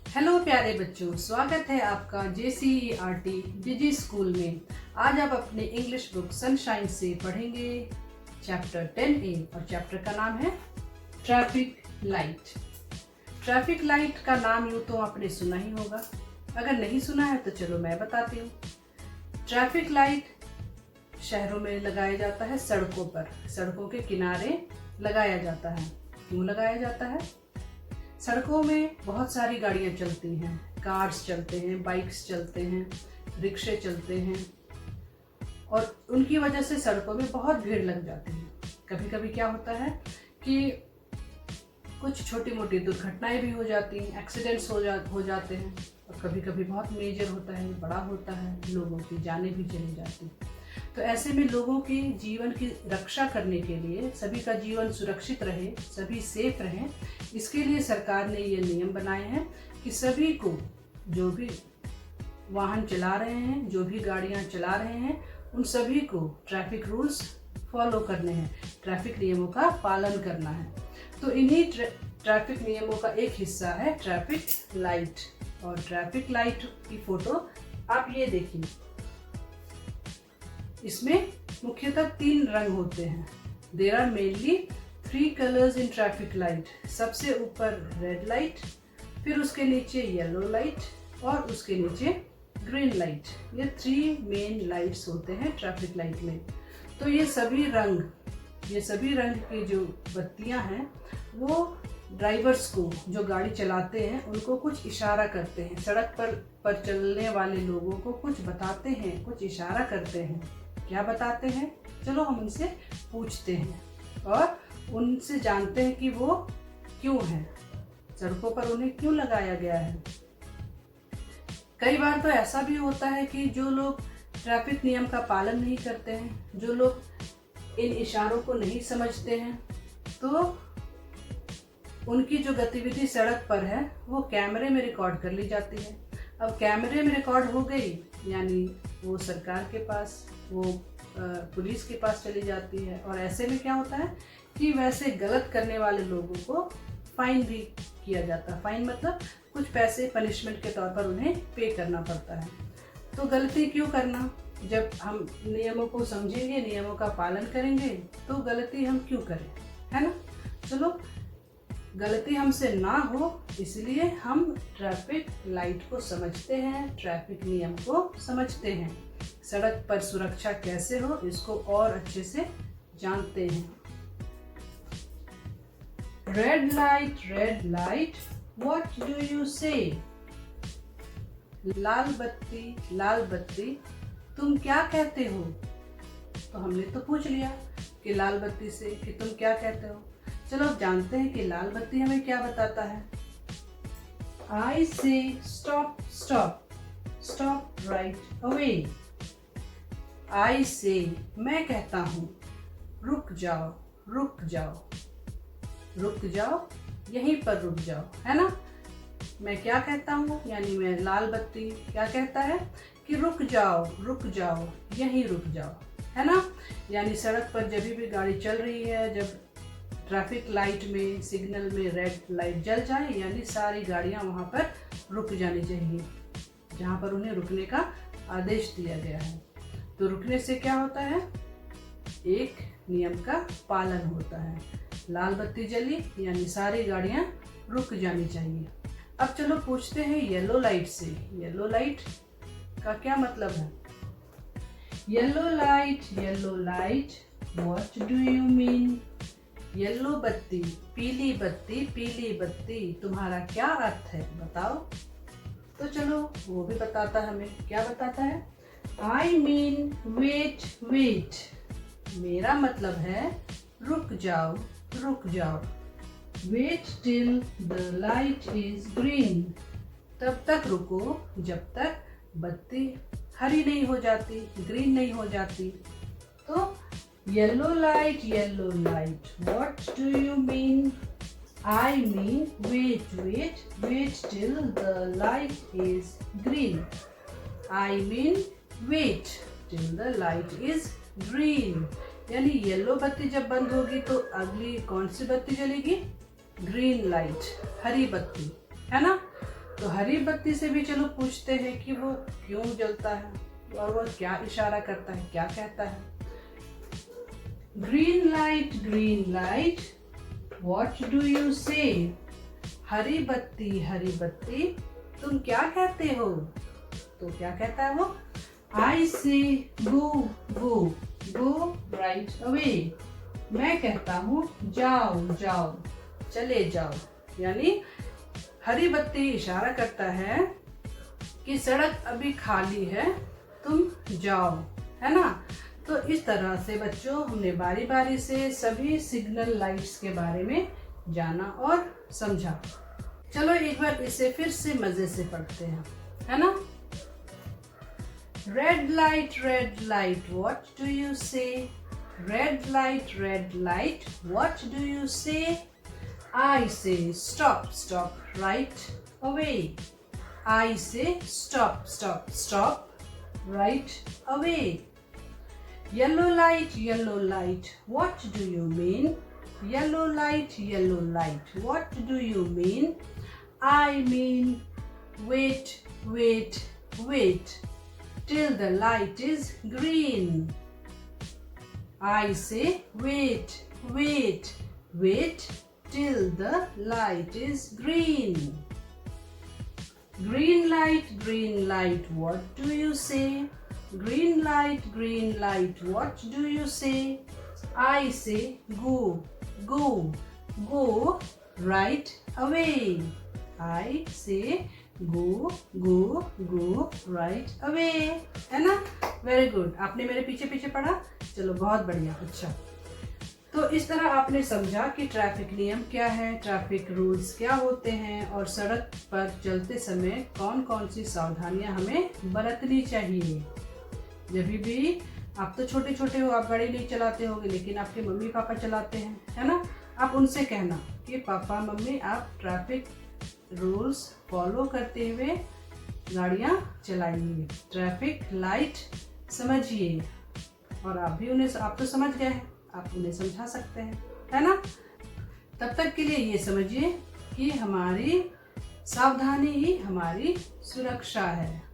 Hello प्यारे बच्चों, स्वागत है आपका JCERT डिजी स्कूल में। आज आप अपने इंग्लिश बुक सनशाइन से पढ़ेंगे चैप्टर 10A और चैप्टर का नाम है ट्रैफिक लाइट। ट्रैफिक लाइट का नाम यूँ तो आपने सुना ही होगा, अगर नहीं सुना है तो चलो मैं बताती हूँ। ट्रैफिक लाइट शहरों में लगाया जाता है, सड़कों पर, सड़कों के किनारे लगाया जाता है। क्यों लगाया जाता है? सड़कों में बहुत सारी गाड़ियाँ चलती हैं, कार्स चलते हैं, बाइक्स चलते हैं, रिक्शे चलते हैं और उनकी वजह से सड़कों में बहुत भीड़ लग जाती है। कभी कभी क्या होता है कि कुछ छोटी मोटी दुर्घटनाएं भी हो जाती हैं, एक्सीडेंट्स हो जाते हैं और कभी कभी बहुत मेजर होता है, बड़ा होता है, लोगों की जानें भी चली जाती हैं। तो ऐसे में लोगों के जीवन की रक्षा करने के लिए, सभी का जीवन सुरक्षित रहे, सभी सेफ रहें, इसके लिए सरकार ने ये नियम बनाए हैं कि सभी को, जो भी वाहन चला रहे हैं, जो भी गाड़ियां चला रहे हैं, उन सभी को ट्रैफिक रूल्स फॉलो करने हैं, ट्रैफिक नियमों का पालन करना है। तो इन्हीं ट्रैफिक नियमों का एक हिस्सा है ट्रैफिक लाइट। और ट्रैफिक लाइट की फोटो आप ये देखिए, इसमें मुख्यतः 3 रंग होते हैं। There are mainly 3 colours in traffic light. सबसे ऊपर रेड लाइट, फिर उसके नीचे येलो लाइट और उसके नीचे ग्रीन लाइट। ये 3 मेन लाइट्स होते हैं ट्रैफिक लाइट में। तो ये सभी रंग की जो बत्तियां हैं वो ड्राइवर्स को, जो गाड़ी चलाते हैं, उनको कुछ इशारा करते हैं, सड़क पर चलने वाले लोगों को कुछ बताते हैं, कुछ इशारा करते हैं। क्या बताते हैं? चलो हम उनसे पूछते हैं और उनसे जानते हैं कि वो क्यों है, सड़कों पर उन्हें क्यों लगाया गया है। कई बार तो ऐसा भी होता है कि जो लोग ट्रैफिक नियम का पालन नहीं करते हैं, जो लोग इन इशारों को नहीं समझते हैं, तो उनकी जो गतिविधि सड़क पर है वो कैमरे में रिकॉर्ड कर ली जाती है। अब कैमरे में रिकॉर्ड हो गई यानी वो सरकार के पास, वो पुलिस के पास चली जाती है और ऐसे में क्या होता है कि वैसे गलत करने वाले लोगों को फाइन भी किया जाता है। फाइन मतलब कुछ पैसे पनिशमेंट के तौर पर उन्हें पे करना पड़ता है। तो गलती क्यों करना? जब हम नियमों को समझेंगे, नियमों का पालन करेंगे, तो गलती हम क्यों करें, है ना? चलो, गलती हमसे ना हो इसलिए हम ट्रैफिक लाइट को समझते हैं, ट्रैफिक नियम को समझते हैं, सड़क पर सुरक्षा कैसे हो इसको और अच्छे से जानते हैं। Red light, what do you से? लाल बत्ती, तुम क्या कहते हो? तो हमने तो पूछ लिया कि लाल बत्ती से कि तुम क्या कहते हो। चलो अब जानते हैं कि लाल बत्ती हमें क्या बताता है। I say stop right away. I say, मैं कहता हूँ, रुक जाओ, यहीं पर रुक जाओ, है ना? मैं क्या कहता हूँ, यानी मैं लाल बत्ती क्या कहता है कि रुक जाओ, यहीं रुक जाओ, है ना? यानी सड़क पर जब भी गाड़ी चल रही है, जब ट्रैफिक लाइट में, सिग्नल में रेड लाइट जल जाए, यानी सारी गाड़ियां वहां पर रुक जानी चाहिए, जहां पर उन्हें रुकने का आदेश दिया गया है। तो रुकने से क्या होता है? एक नियम का पालन होता है। लाल बत्ती जली यानी सारी गाड़ियां रुक जानी चाहिए। अब चलो पूछते हैं येलो लाइट से। येलो लाइट का क्या मतलब है? Yellow light, what do you mean? Yellow बत्ती, पीली बत्ती, तुम्हारा क्या अर्थ है, बताओ। तो चलो वो भी बताता है हमें। क्या बताता है? I mean वेट, मेरा मतलब है रुक जाओ। Wait till the light is green, तब तक रुको जब तक बत्ती हरी नहीं हो जाती, ग्रीन नहीं हो जाती। तो Yellow light, what do you mean? I mean wait till the light is green. I mean wait till the light is green. यानी येलो बत्ती जब बंद होगी तो अगली कौन सी बत्ती जलेगी? ग्रीन लाइट, हरी बत्ती, है ना? तो हरी बत्ती से भी चलो पूछते हैं कि वो क्यों जलता है और वो क्या इशारा करता है, क्या कहता है। Green light, what do you से? हरी बत्ती, तुम क्या कहते हो? तो क्या कहता है वो? I say go right away. मैं कहता हूँ जाओ, चले जाओ। यानी हरी बत्ती इशारा करता है कि सड़क अभी खाली है, तुम जाओ, है ना। तो इस तरह से बच्चों हमने बारी बारी से सभी सिग्नल लाइट्स के बारे में जाना और समझा। चलो एक बार इसे फिर से मजे से पढ़ते हैं, है ना। Red light, what do you say? Red light, what do you say? I say stop, right away. I say stop, right away. Yellow light, what do you mean? Yellow light, what do you mean? I mean wait till the light is green. I say wait till the light is green. Green light, what do you say? Green light, what do you say? I say go right away. I say go right away, है ना। Very good, आपने मेरे पीछे पीछे पढ़ा, चलो बहुत बढ़िया। अच्छा, तो इस तरह आपने समझा कि ट्रैफिक नियम क्या है, ट्रैफिक रूल्स क्या होते हैं और सड़क पर चलते समय कौन कौन सी सावधानियां हमें बरतनी चाहिए। जब भी आप तो छोटे छोटे हो, आप गाड़ी नहीं चलाते होगे, लेकिन आपके मम्मी पापा चलाते हैं, है ना। आप उनसे कहना कि पापा मम्मी आप ट्रैफिक रूल्स फॉलो करते हुए गाड़ियाँ चलाइए, ट्रैफिक लाइट समझिए। और आप तो समझ गए हैं, आप उन्हें समझा सकते हैं, है ना। तब तक के लिए ये समझिए कि हमारी सावधानी ही हमारी सुरक्षा है।